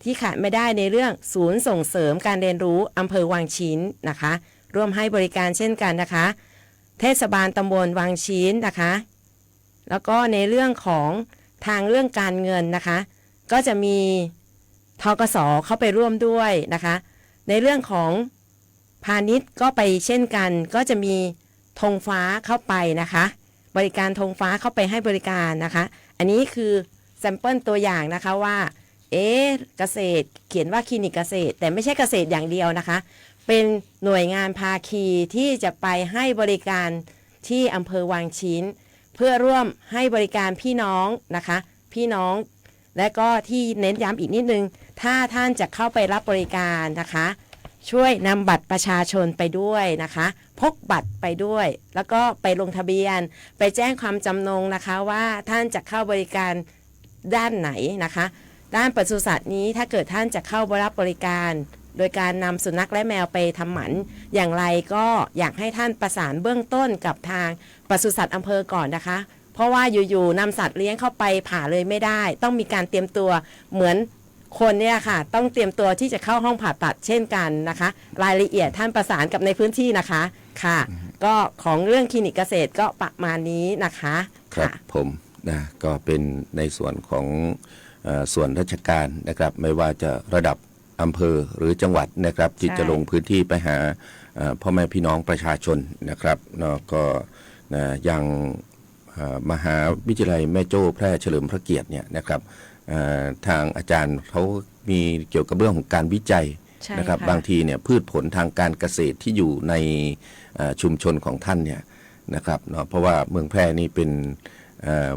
ที่ขาดไม่ได้ในเรื่องศูนย์ส่งเสริมการเรียนรู้อำเภอวังชิ้นนะคะร่วมให้บริการเช่นกันนะคะเทศบาลตำบลวังชิ้นนะคะแล้วก็ในเรื่องของทางเรื่องการเงินนะคะก็จะมีธกส.เข้าไปร่วมด้วยนะคะในเรื่องของพาณิชย์ก็ไปเช่นกันก็จะมีธงฟ้าเข้าไปนะคะบริการธงฟ้าเข้าไปให้บริการนะคะอันนี้คือแซมเปิลตัวอย่างนะคะว่าเกษตรเขียนว่าคลินิกเกษตรแต่ไม่ใช่เกษตรอย่างเดียวนะคะเป็นหน่วยงานภาคีที่จะไปให้บริการที่อำเภอวังชิ้นเพื่อร่วมให้บริการพี่น้องนะคะพี่น้องและก็ที่เน้นย้ำอีกนิดนึงถ้าท่านจะเข้าไปรับบริการนะคะช่วยนำบัตรประชาชนไปด้วยนะคะพกบัตรไปด้วยแล้วก็ไปลงทะเบียนไปแจ้งความจำนงนะคะว่าท่านจะเข้าบริการด้านไหนนะคะด้านปศุสัตว์นี้ถ้าเกิดท่านจะเข้ารับบริการโดยการนำสุนัขและแมวไปทำหมันอย่างไรก็อยากให้ท่านประสานเบื้องต้นกับทางปศุสัตว์อำเภอก่อนนะคะเพราะว่าอยู่ๆนำสัตว์เลี้ยงเข้าไปผ่าเลยไม่ได้ต้องมีการเตรียมตัวเหมือนคนเนี่ยค่ะต้องเตรียมตัวที่จะเข้าห้องผ่าตัดเช่นกันนะคะรายละเอียดท่านประสานกับในพื้นที่นะคะค่ะก็ของเรื่องคลินิกเกษตรก็ประมาณนี้นะคะครับผมนะก็เป็นในส่วนของส่วนราชการนะครับไม่ว่าจะระดับอำเภอหรือจังหวัดนะครับที่จะลงพื้นที่ไปหาพ่อแม่พี่น้องประชาชนนะครับเนาะก็อย่างมหาวิทยาลัยแม่โจ้แพร่เฉลิมพระเกียรติเนี่ยนะครับทางอาจารย์เขามีเกี่ยวกับเรื่องของการวิจัยนะครับบางทีเนี่ยพืชผลทางการเกษตรที่อยู่ในชุมชนของท่านเนี่ยนะครับเนาะเพราะว่าเมืองแพร่นี่เป็น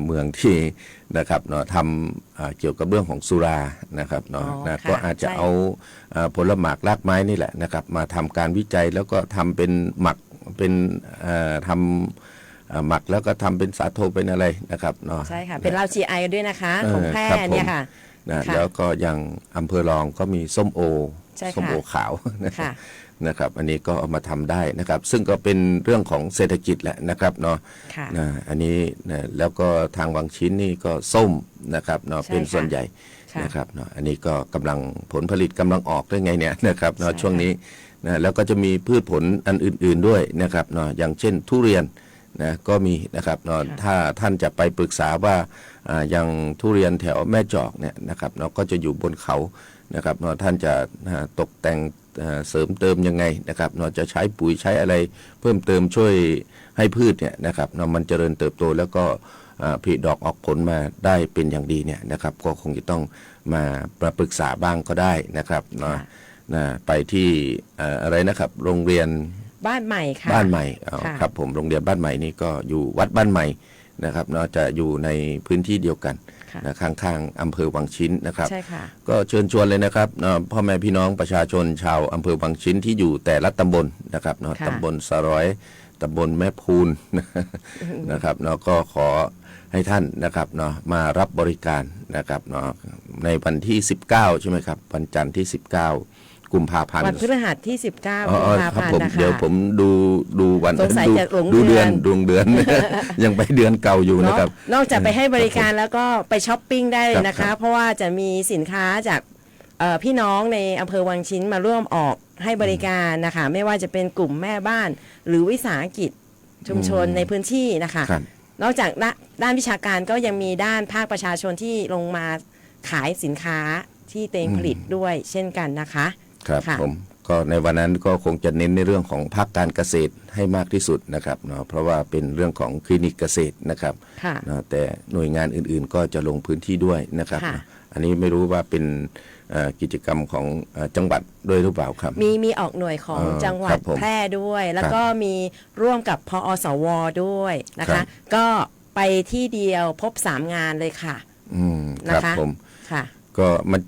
เมืองที่นะครับเนาะทำเกี่ยวกับเรื่องของสุรานะครับเนาะนะก็อาจจะเอาผลหมากรากไม้นี่แหละนะครับมาทำการวิจัยแล้วก็ทำเป็นหมักเป็นทำหมักแล้วก็ทำเป็นสาโทเป็นอะไรนะครับเนาะใช่ค่ะเป็นเหล้า GI ด้วยนะคะของแพร่เนี่ยค่ะ นะ ค่ะ แล้วก็อย่างอำเภอรองก็มีส้มโอ ใช่ค่ะ ส้มโอขาว ค่ะ นะครับอันนี้ก็เอามาทำได้นะครับ ซึ่งก็เป็นเรื่องของเศรษฐกิจแหละนะครับเนาะ ค่ะ นะอันนี้นะแล้วก็ทางวังชิ้นนี่ก็ส้มนะครับเนาะ ใช่ เป็นส่วน ค่ะ ใหญ่ ค่ะ นะครับเนาะอันนี้ก็กำลังผลผลิตกำลังออกได้ไงเนี่ยนะครับเนาะ ใช่ค่ะ ช่วงนี้นะแล้วก็จะมีพืชผลอันอื่น ๆด้วยนะครับเนาะอย่างเช่นทุเรียนนะก็มีนะครับเนาะถ้าท่านจะไปปรึกษาว่าอย่างทุเรียนแถวแม่จอกเนี่ยนะครับเนาะก็จะอยู่บนเขานะครับเนาะท่านจะตกแต่งเสริมเติมยังไงนะครับเนาะจะใช้ปุ๋ยใช้อะไรเพิ่มเติมช่วยให้พืชเนี่ยนะครับเนาะมันเจริญเติบโตแล้วก็ผลิดอกออกผลมาได้เป็นอย่างดีเนี่ยนะครับก็คงจะต้องมาปรึกษาบ้างก็ได้นะครับเนาะ ค่ะ นะไปที่อะไรนะครับโรงเรียน บ้านใหม่ค่ะ บ้านใหม่ค่ะ ครับผมโรงเรียนบ้านใหม่นี่ก็อยู่วัดบ้านใหม่นะครับเนาะจะอยู่ในพื้นที่เดียวกัน ค่ะ นะข้างๆอำเภอวังชิ้นนะครับ ใช่ค่ะ ก็เชิญชวนเลยนะครับเนาะพ่อแม่พี่น้องประชาชนชาวอำเภอวังชิ้นที่อยู่แต่ละตำบลนะครับเนาะ ค่ะ ตำบลสะร้อยตำบลแม่พูน นะครับเนาะก็ขอให้ท่านนะครับเนาะมารับบริการนะครับเนาะในวันที่ 19 ใช่ไหมครับวันจันทร์ที่ 19 กุมภาพันธ์ วันพฤหัสที่ 19 อ๋ กุ อ มภา ครับ พัน ผ ธ์ ม นะคะ เดี๋ยวผมดูวัน สงสัยจะหลง ดู เดื เดื อ อน นดวงเดือน ยังไปเดือนเก่าอยู่นะครับ นอกจากไปให้บริการแล้วก็ไปช้อปปิ้งได้เลยนะ ครั คะ บ เพราะว่าจะมีสินค้าจากพี่น้องในอำเภอวังชิ้นมาร่วมออกให้บริการนะคะ ไม่ว่าจะเป็นกลุ่มแม่บ้าน หรือวิสาหกิจชุมชนในพื้นที่นะคะ ครับ นอกจากด้านวิชาการก็ยังมีด้านภาคประชาชนที่ลงมาขายสินค้าที่ตัวเองผลิตด้วยเช่นกันนะคะ ครับ ค่ะ ผมก็ในวันนั้นก็คงจะเน้นในเรื่องของภาคการเกษตรให้มากที่สุดนะครับเนาะเพราะว่าเป็นเรื่องของคลินิกเกษตรนะครับ ค่ะ เนาะแต่หน่วยงานอื่นๆ ก็จะลงพื้นที่ด้วยนะครับ ค่ะ อันนี้ไม่รู้ว่าเป็นกิจกรรมของจังหวัดด้วยหรือเปล่าครับ มีออกหน่วยของจังหวั ครั ด บผม แพร่ด้วย แล้วก็มีร่วมกับพอสวด้วยนะ ครั คะ บ ก็ไปที่เดียวพบ3 งานเลยค่ะ ครับ นะคะ ผม ค่ะ ก็มัน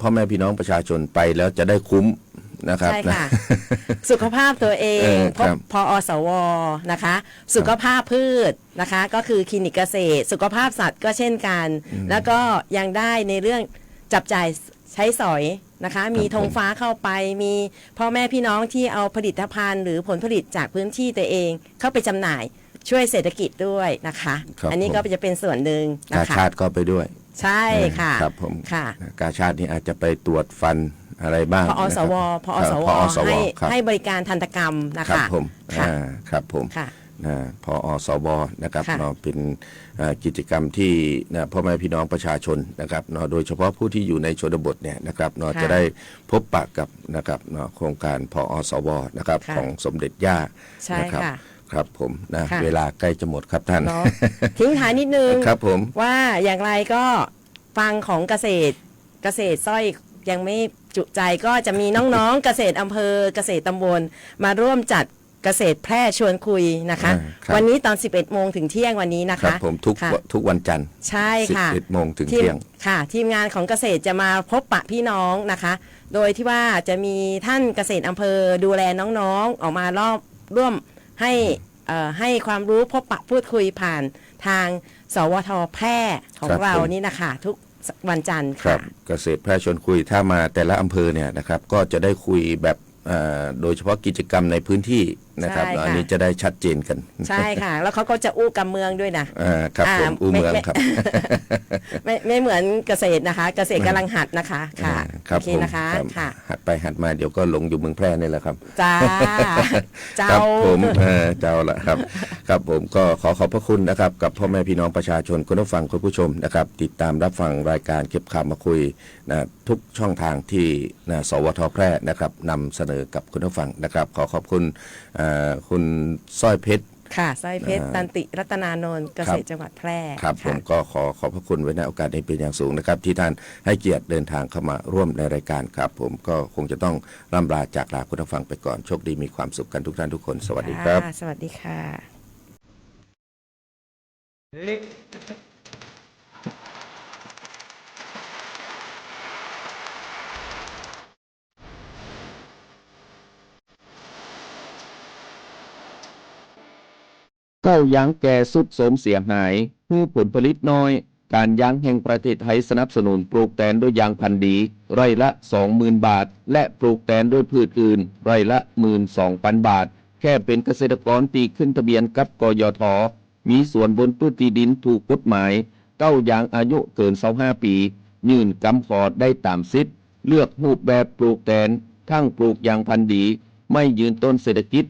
พ่อแม่พี่น้องประชาชนไปแล้วจะได้คุ้มนะครับ ใช่ นะ ค่ะ สุขภาพตัวเอง ค พ รั บบ พอสวนะคะ สุขภาพพืชนะคะ ก็คือคลินิกเกษตร สุขภาพสัตว์ก็เช่นกัน แล้วก็ยังได้ในเรื่องจับจ่ายใช้สอยนะคะ มีธงฟ้าเข้าไป มีพ่อแม่พี่น้องที่เอาผลิตภัณฑ์ หรือผลผลิตจากพื้นที่ตัวเองเข้าไปจำหน่ายช่วยเศรษฐกิจด้วยนะคะ ครับ อันนี้ ผม ก็จะเป็นส่วนหนึ่ง กา นะคะ ชาติก็ไปด้วย ใช่ค่ะ ครับผม ค่ะ กาชาตินี่อาจจะไปตรวจฟันอะไรบ้าง พอสว นะครับ พอสว พอสว ให้ ครับ ให้บริการทันตกรรมนะ ครั คะ บผม ค่ะ ครับผม ค่ะ พอสวนะครับ ค่ะ เนาะเป็นกิจกรรมที่พ่อแม่พี่น้องประชาชนนะครับเนาะโดยเฉพาะผู้ที่อยู่ในชนบทเนี่ยนะครับเนาะ ค่ะ จะได้พบปะกับนะครับเนาะโครงการพอสวนะครับ ค่ะ ของสมเด็จย่า ใช่ นะครับ ค่ะ ครับผมนะ ค่ะ เวลาใกล้จะหมดครับท่าน เนาะทิ้งท้ายนิดนึง ครับผม ว่าอย่างไรก็ฟังของเกษตรสร้อยยังไม่จุใจก็จะมีน้องๆ เกษตรอำเภอเกษตรตำบลมาร่วมจัดเกษตรแพร่ชวนคุยนะคะ ครับ วันนี้ตอน 11 โมงถึงเที่ยงวันนี้นะ ครั คะ บผมค่ะทุกวันจันทร์ ใช่ค่ะ 11 โมงถึง ทีม เที่ยง ค่ะ ทีมงานของเกษตรจะมาพบปะพี่น้องนะคะ โดยที่ว่าจะมีท่านเกษตรอำเภอดูแลน้องๆออกมารอบร่วมให้ความรู้พบปะพูดคุยผ่านทางสวทแพร่ของ ครับ เรา ผม นี่นะคะทุกวันจันทร์ ครั ค่ะ บเกษตรแพร่ชวนคุยถ้ามาแต่ละอำเภอเนี่ยนะครับก็จะได้คุยแบบโดยเฉพาะกิจกรรมในพื้นที่นะครับ ใช่ค่ะ อันนี้จะได้ชัดเจนกัน ใช่ค่ะ แล้วเขาก็จะอู้กำเมืองด้วยนะ ครับผมอู้เมืองครับ ไม่เหมือนเกษตรนะคะ เกษตรกำลังหัดนะคะค่ะ ครับ โอเค ผม นะคะ รับ ค่ะ หัดไปหัดมาเดี๋ยวก็หลงอยู่เมืองแพร่นี่แหละครับ จ้าเจ้า ครับผมเจ้าละครับ ครับผมก็ขอบพระคุณนะครับกับพ่อแม่พี่น้องประชาชนคุณผู้ฟังคุณผู้ชมนะครับติดตามรับฟังรายการเก็บข่าวมาคุยนะทุกช่องทางที่สวทแพร่นะครับนำเสนอกับคุณผู้ฟังนะครับขอบคุณคุณสร้อยเพชร ค่ะสร้อยเพชรตันติรัตนานนท์เกษตรจังหวัดแพร่ ครับผ ค่ะ มก็ขอบพระคุณไว้ในโอกาสนี้เป็นอย่างสูงนะครับที่ท่านให้เกียรติเดินทางเข้ามาร่วมในรายการครับผมก็คงจะต้องร่ำลาจากลาคุณผู้ฟังไปก่อนโชคดีมีความสุขกันทุกท่านทุกคนสวัสดีครับ สวัสดีค่ะ เก้ายางแก่สุดโสมเสียหายคือผลผลิตน้อย การยางแห่งประเทศไทยสนับสนุนปลูกแตนด้วยยางพันธุ์ดีไร่ละ 20,000 บาท และปลูกแตนด้วยพืชอื่นไร่ละ 12,000 บาท แค่เป็นเกษตรกรที่ขึ้นทะเบียนกับกยท.มีส่วนบนพื้นที่ดินถูกกฎหมายเก้ายางอายุเกิน25 ปียื่นกำขอได้ตามสิทธิ์เลือกรูปแบบปลูกแตนทั้งปลูกยางพันธุ์ดีไม่ยืนต้นเศรษฐกิจ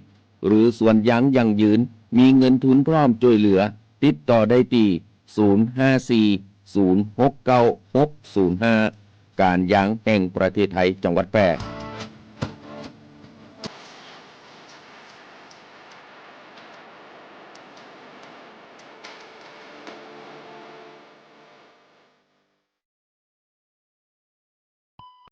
หรือสวนยางยั่งยืนมีเงินทุนพร้อมช่วยเหลือติดต่อได้ที่054 069 605 การยางแห่งประเทศไทยจังหวัดแพร่